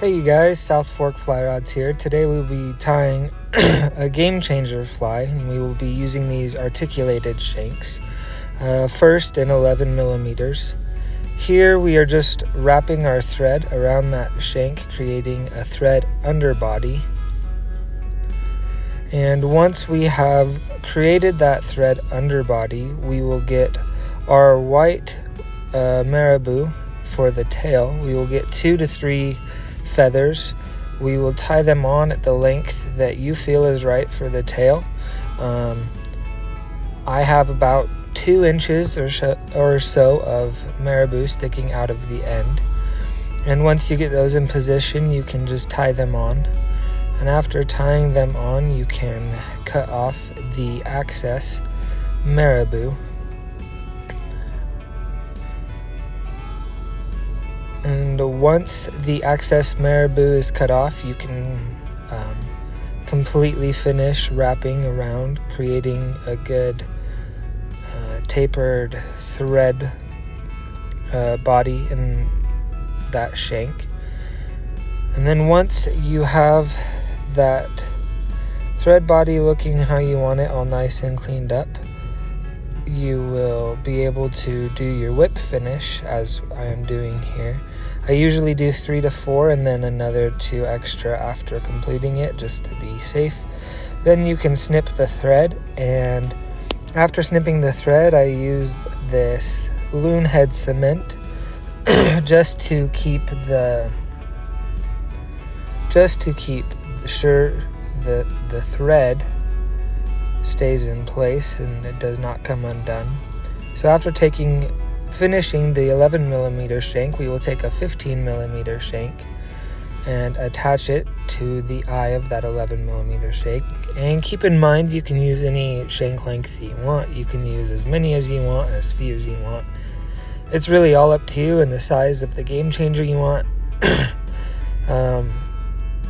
Hey you guys, South Fork Fly Rods here. Today we'll be tying a game changer fly, and we will be using these articulated shanks. First in 11 millimeters. Here we are just wrapping our thread around that shank, creating a thread underbody. And once we have created that thread underbody, we will get our white marabou for the tail. We will get 2 to 3 feathers. We will tie them on at the length that you feel is right for the tail. I have about 2 inches or so of marabou sticking out of the end. And once you get those in position, you can just tie them on. And after tying them on, you can cut off the excess marabou. And once the excess marabou is cut off, you can completely finish wrapping around, creating a good tapered thread body in that shank. And then once you have that thread body looking how you want it, all nice and cleaned up, you will be able to do your whip finish as I am doing here. I usually do 3 to 4 and then another 2 extra after completing it, just to be safe. Then you can snip the thread, and after snipping the thread, I use this loon head cement just to keep sure that the thread stays in place and it does not come undone. So after finishing the 11 millimeter shank, we will take a 15 millimeter shank and attach it to the eye of that 11 millimeter shank. And keep in mind, you can use any shank length you want. You can use as many as you want, as few as you want. It's really all up to you and the size of the game changer you want.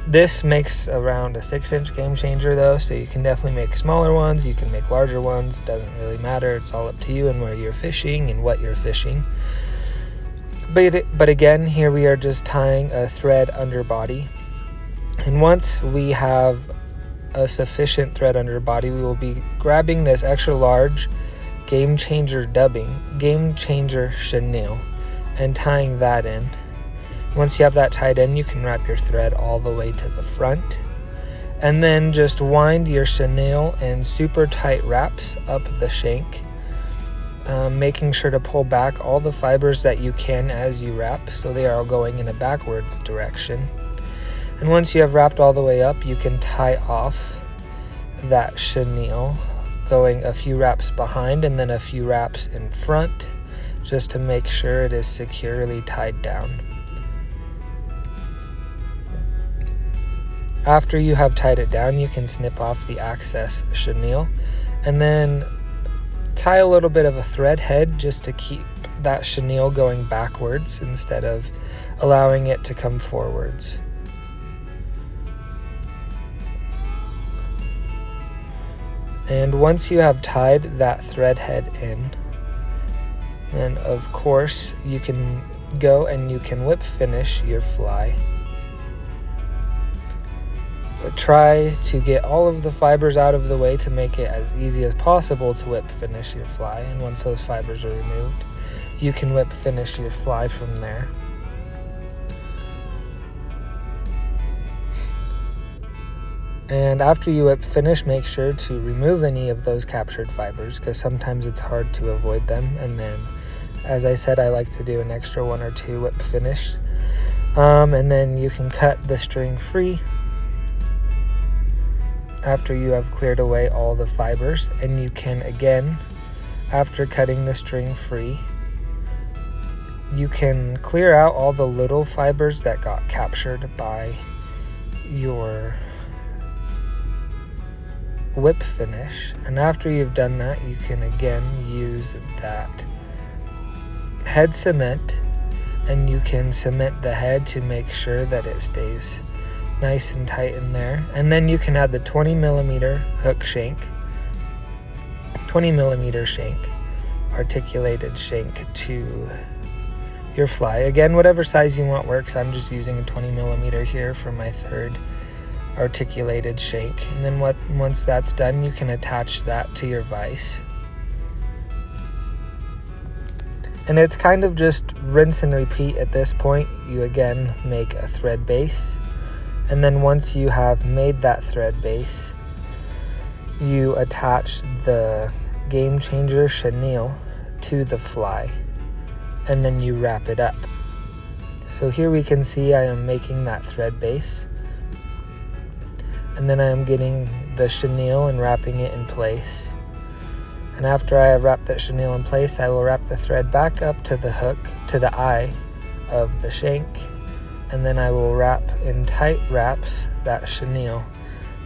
This makes around a 6-inch game changer though, so you can definitely make smaller ones, you can make larger ones, it doesn't really matter. It's all up to you and where you're fishing and what you're fishing. But again, here we are just tying a thread underbody. And once we have a sufficient thread underbody, we will be grabbing this extra large game changer chenille and tying that in. Once you have that tied in, you can wrap your thread all the way to the front, and then just wind your chenille in super tight wraps up the shank, making sure to pull back all the fibers that you can as you wrap, so they are all going in a backwards direction. And once you have wrapped all the way up, you can tie off that chenille, going a few wraps behind and then a few wraps in front, just to make sure it is securely tied down. After you have tied it down, you can snip off the excess chenille and then tie a little bit of a thread head just to keep that chenille going backwards instead of allowing it to come forwards. And once you have tied that thread head in, then of course you can go and you can whip finish your fly. But try to get all of the fibers out of the way to make it as easy as possible to whip finish your fly. And once those fibers are removed, you can whip finish your fly from there. And after you whip finish, make sure to remove any of those captured fibers, because sometimes it's hard to avoid them. And then, as I said, I like to do an extra 1 or 2 whip finish. And then you can cut the string free after you have cleared away all the fibers. And you can, again, after cutting the string free, you can clear out all the little fibers that got captured by your whip finish. And after you've done that, you can again use that head cement, and you can cement the head to make sure that it stays nice and tight in there. And then you can add the 20 millimeter hook shank, 20 millimeter shank, articulated shank to your fly. Again, whatever size you want works. I'm just using a 20 millimeter here for my third articulated shank. And then once that's done, you can attach that to your vise. And it's kind of just rinse and repeat at this point. You again make a thread base. And then once you have made that thread base, you attach the Game Changer chenille to the fly, and then you wrap it up. So here we can see I am making that thread base, and then I am getting the chenille and wrapping it in place. And after I have wrapped that chenille in place, I will wrap the thread back up to the hook, to the eye of the shank, and then I will wrap in tight wraps that chenille,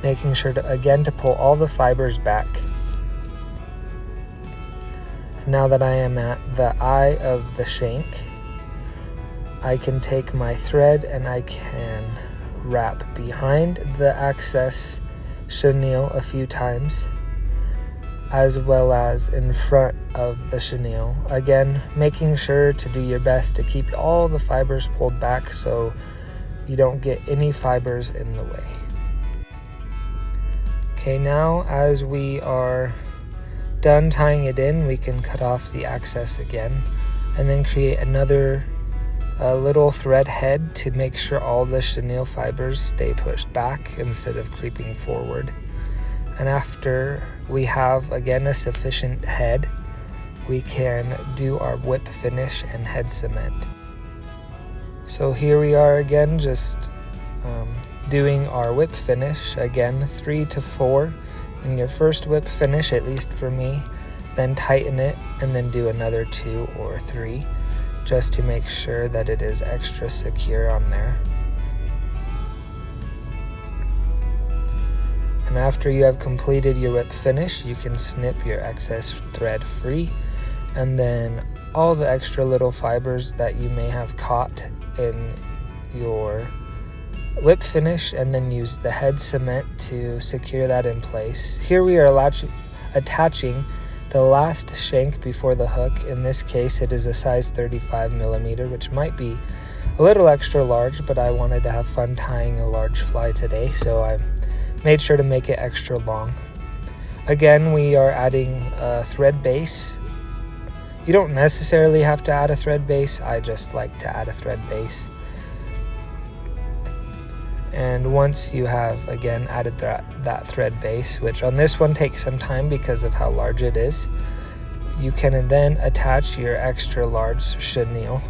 making sure to pull all the fibers back. Now that I am at the eye of the shank, I can take my thread and I can wrap behind the excess chenille a few times, as well as in front of the chenille. Again, making sure to do your best to keep all the fibers pulled back so you don't get any fibers in the way. Okay, now as we are done tying it in, we can cut off the excess again and then create another little thread head to make sure all the chenille fibers stay pushed back instead of creeping forward. And after we have again a sufficient head, we can do our whip finish and head cement. So here we are again, just doing our whip finish. Again, 3 to 4 in your first whip finish, at least for me. Then tighten it and then do another 2 or 3 just to make sure that it is extra secure on there. And after you have completed your whip finish, you can snip your excess thread free, and then all the extra little fibers that you may have caught in your whip finish, and then use the head cement to secure that in place. Here we are attaching the last shank before the hook. In this case, it is a size 35 millimeter, which might be a little extra large, but I wanted to have fun tying a large fly today, so I made sure to make it extra long. Again, we are adding a thread base. You don't necessarily have to add a thread base. I just like to add a thread base. And once you have again added that thread base, which on this one takes some time because of how large it is, you can then attach your extra large chenille.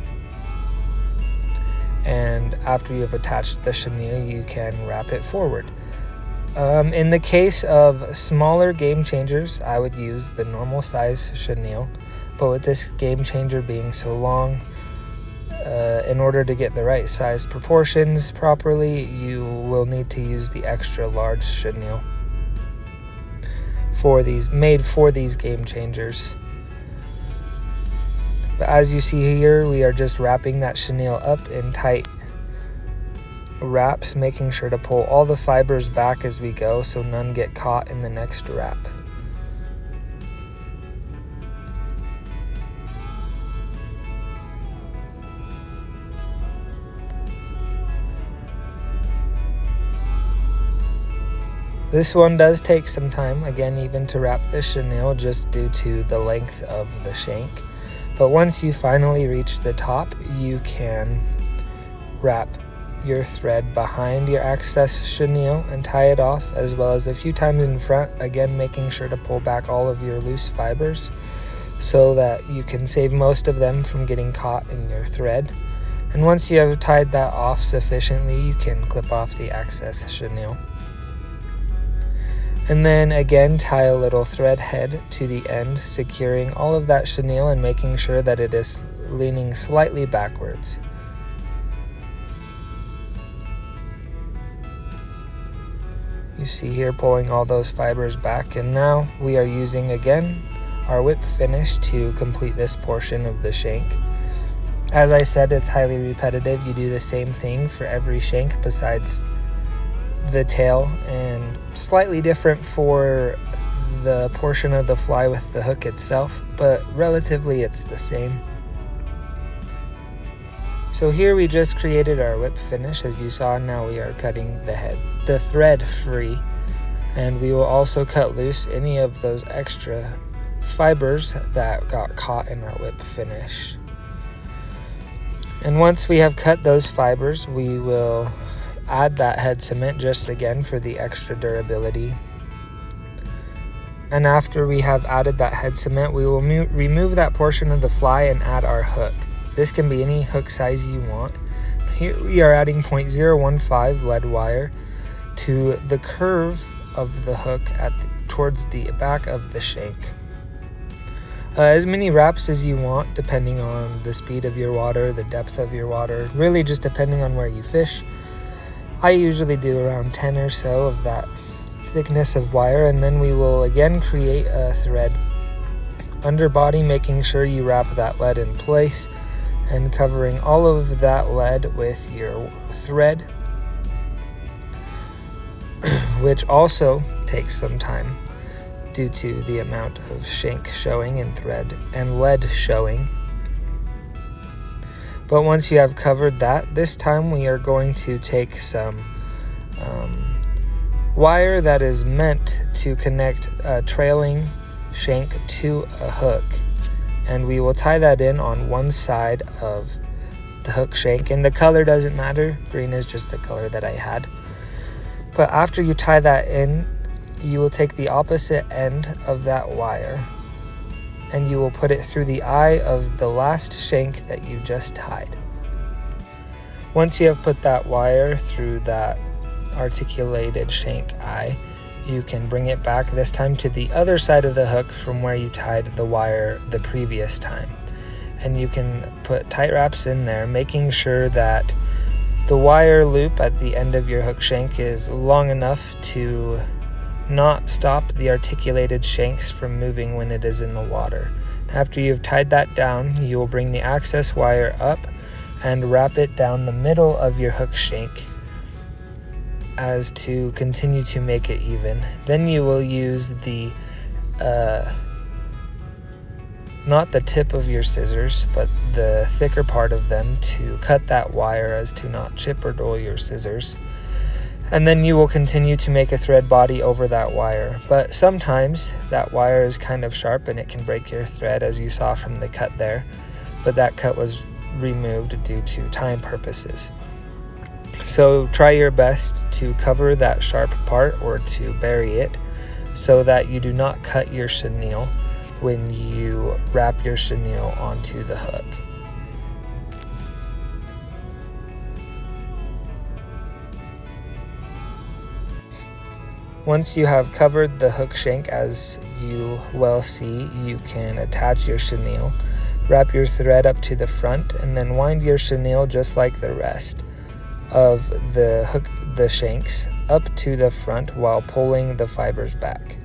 And after you have attached the chenille, you can wrap it forward. In the case of smaller Game Changers, I would use the normal size chenille, but with this Game Changer being so long, in order to get the right size proportions properly, you will need to use the extra large chenille made for these Game Changers. But as you see here, we are just wrapping that chenille up in tight wraps, making sure to pull all the fibers back as we go so none get caught in the next wrap. This one does take some time, again, even to wrap the chenille, just due to the length of the shank. But once you finally reach the top, you can wrap your thread behind your excess chenille and tie it off, as well as a few times in front, again making sure to pull back all of your loose fibers so that you can save most of them from getting caught in your thread. And once you have tied that off sufficiently, you can clip off the excess chenille. And then again, tie a little thread head to the end, securing all of that chenille and making sure that it is leaning slightly backwards. You see here pulling all those fibers back, and now we are using again our whip finish to complete this portion of the shank. As I said, it's highly repetitive. You do the same thing for every shank besides the tail, and slightly different for the portion of the fly with the hook itself, but relatively it's the same. So here we just created our whip finish. As you saw, now we are cutting the thread free, and we will also cut loose any of those extra fibers that got caught in our whip finish. And once we have cut those fibers, we will add that head cement just again for the extra durability. And after we have added that head cement, we will remove that portion of the fly and add our hook. This can be any hook size you want. Here we are adding 0.015 lead wire to the curve of the hook towards the back of the shank. As many wraps as you want, depending on the speed of your water, the depth of your water, really just depending on where you fish. I usually do around 10 or so of that thickness of wire, and then we will again create a thread underbody, making sure you wrap that lead in place and covering all of that lead with your thread, which also takes some time due to the amount of shank showing and thread and lead showing. But once you have covered that, this time we are going to take some wire that is meant to connect a trailing shank to a hook, and we will tie that in on one side of the hook shank, and the color doesn't matter. Green is just the color that I had. But after you tie that in, you will take the opposite end of that wire and you will put it through the eye of the last shank that you just tied. Once you have put that wire through that articulated shank eye, you can bring it back, this time to the other side of the hook from where you tied the wire the previous time. And you can put tight wraps in there, making sure that the wire loop at the end of your hook shank is long enough to not stop the articulated shanks from moving when it is in the water. After you've tied that down, you will bring the access wire up and wrap it down the middle of your hook shank as to continue to make it even. Then you will use the not the tip of your scissors, but the thicker part of them to cut that wire as to not chip or dull your scissors. And then you will continue to make a thread body over that wire. But sometimes that wire is kind of sharp and it can break your thread, as you saw from the cut there. But that cut was removed due to time purposes. So try your best to cover that sharp part or to bury it so that you do not cut your chenille when you wrap your chenille onto the hook. Once you have covered the hook shank, as you well see, you can attach your chenille, wrap your thread up to the front, and then wind your chenille just like the rest of the shanks up to the front while pulling the fibers back.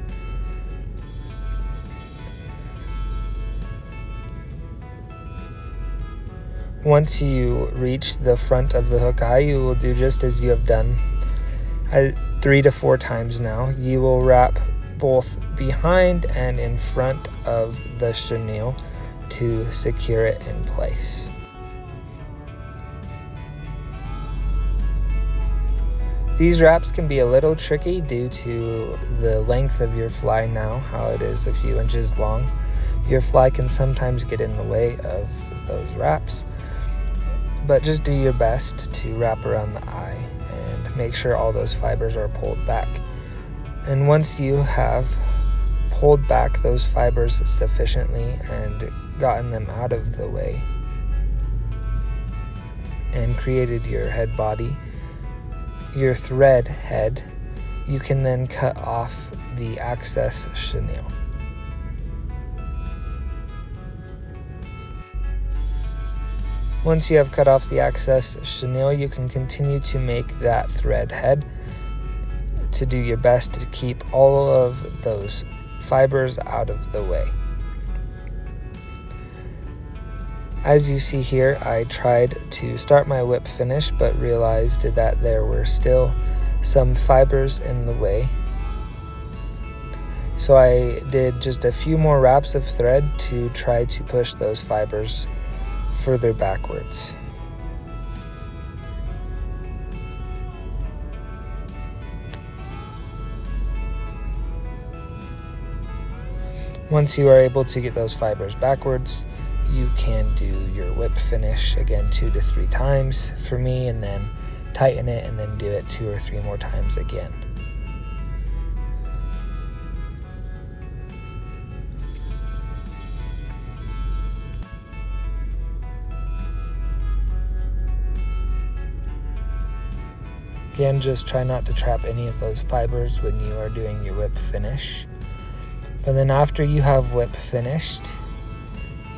Once you reach the front of the hook eye, you will do just as you have done 3 to 4 times now. You will wrap both behind and in front of the chenille to secure it in place. These wraps can be a little tricky due to the length of your fly now, how it is a few inches long. Your fly can sometimes get in the way of those wraps, but just do your best to wrap around the eye and make sure all those fibers are pulled back. And once you have pulled back those fibers sufficiently and gotten them out of the way and created your head body, your thread head, you can then cut off the excess chenille. Once you have cut off the excess chenille, you can continue to make that thread head to do your best to keep all of those fibers out of the way. As you see here, I tried to start my whip finish, but realized that there were still some fibers in the way. So I did just a few more wraps of thread to try to push those fibers further backwards. Once you are able to get those fibers backwards, you can do your whip finish again 2 to 3 times for me, and then tighten it and then do it 2 or 3 more times again. Again, just try not to trap any of those fibers when you are doing your whip finish. But then after you have whip finished,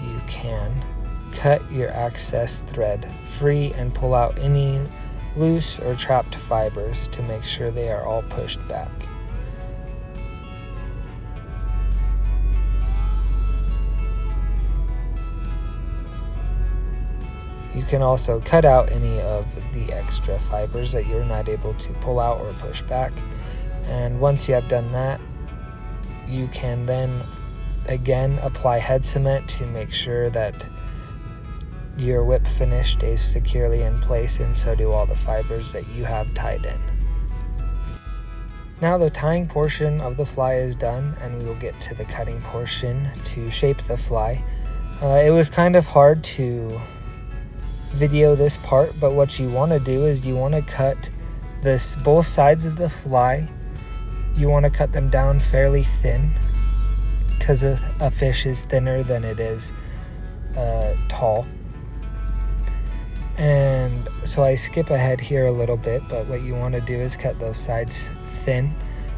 you can cut your excess thread free and pull out any loose or trapped fibers to make sure they are all pushed back. You can also cut out any of the extra fibers that you're not able to pull out or push back. And once you have done that, you can then again apply head cement to make sure that your whip finish stays securely in place, and so do all the fibers that you have tied in. Now the tying portion of the fly is done, and we will get to the cutting portion to shape the fly. It was kind of hard to video this part, but what you want to do is you want to cut both sides of the fly. You want to cut them down fairly thin, because a fish is thinner than it is tall. And so I skip ahead here a little bit, but what you want to do is cut those sides thin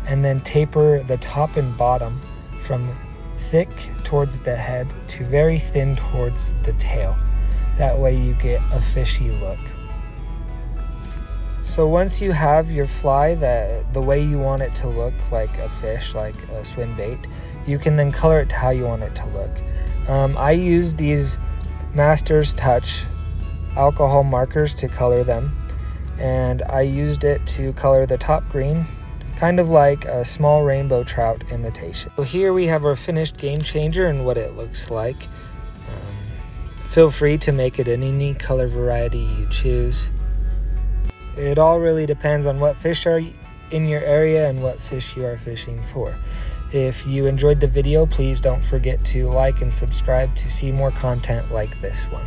and then taper the top and bottom from thick towards the head to very thin towards the tail. That way you get a fishy look. So once you have your fly the way you want it to look, like a fish, like a swim bait, you can then color it to how you want it to look. I use these Master's Touch alcohol markers to color them, and I used it to color the top green, kind of like a small rainbow trout imitation. So here we have our finished game changer and what it looks like. Feel free to make it in any color variety you choose. It all really depends on what fish are in your area and what fish you are fishing for. If you enjoyed the video, please don't forget to like and subscribe to see more content like this one.